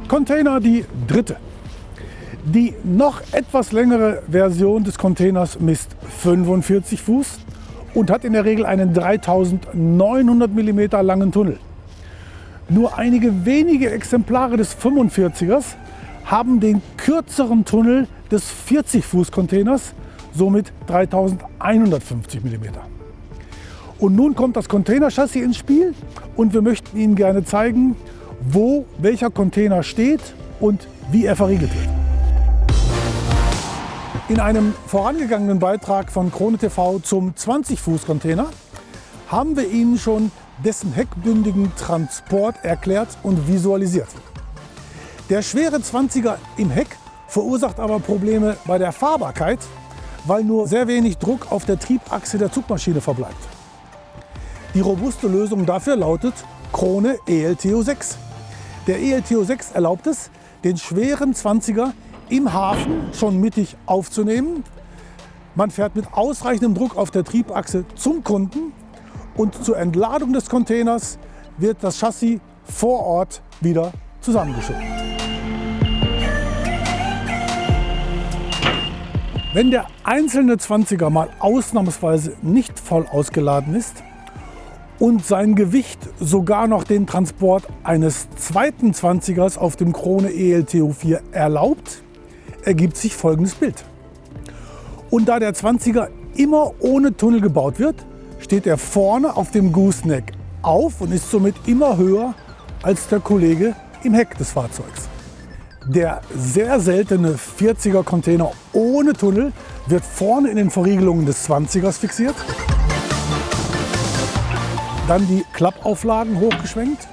Container die dritte. Die noch etwas längere Version des Containers misst 45 Fuß und hat in der Regel einen 3900 mm langen Tunnel. Nur einige wenige Exemplare des 45ers haben den kürzeren Tunnel des 40 Fuß Containers, somit 3150 mm. Und nun kommt das Containerchassis ins Spiel und wir möchten Ihnen gerne zeigen, wo welcher Container steht und wie er verriegelt wird. In einem vorangegangenen Beitrag von KRONE TV zum 20 Fuß Container haben wir Ihnen schon dessen heckbündigen Transport erklärt und visualisiert. Der schwere 20er im Heck verursacht aber Probleme bei der Fahrbarkeit, weil nur sehr wenig Druck auf der Triebachse der Zugmaschine verbleibt. Die robuste Lösung dafür lautet KRONE eLTU6. Der eLTU6 erlaubt es, den schweren 20er im Hafen schon mittig aufzunehmen. Man fährt mit ausreichendem Druck auf der Triebachse zum Kunden und zur Entladung des Containers wird das Chassis vor Ort wieder zusammengeschoben. Wenn der einzelne 20er mal ausnahmsweise nicht voll ausgeladen ist und sein Gewicht sogar noch den Transport eines zweiten 20ers auf dem KRONE eLTU4 erlaubt, ergibt sich folgendes Bild. Und da der 20er immer ohne Tunnel gebaut wird, steht er vorne auf dem Gooseneck auf und ist somit immer höher als der Kollege im Heck des Fahrzeugs. Der sehr seltene 40er Container ohne Tunnel wird vorne in den Verriegelungen des 20ers fixiert, dann die Klappauflagen hochgeschwenkt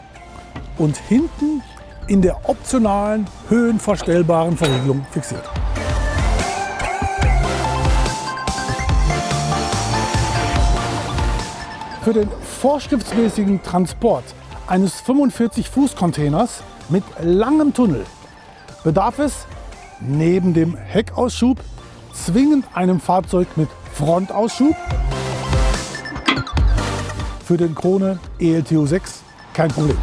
und hinten in der optionalen höhenverstellbaren Verriegelung fixiert. Für den vorschriftsmäßigen Transport eines 45 Fuß Containers mit langem Tunnel bedarf es neben dem Heckauschub zwingend einem Fahrzeug mit Frontauschub. Für den KRONE eLTU6 kein Problem.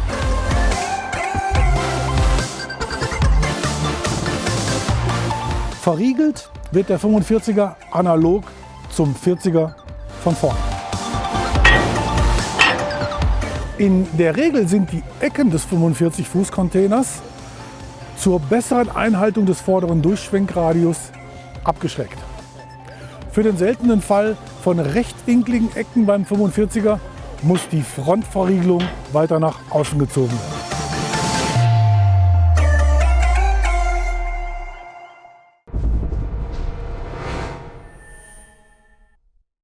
Verriegelt wird der 45er analog zum 40er von vorne. In der Regel sind die Ecken des 45 Fuß Containers zur besseren Einhaltung des vorderen Durchschwenkradius abgeschrägt. Für den seltenen Fall von rechtwinkligen Ecken beim 45er muss die Frontverriegelung weiter nach außen gezogen werden.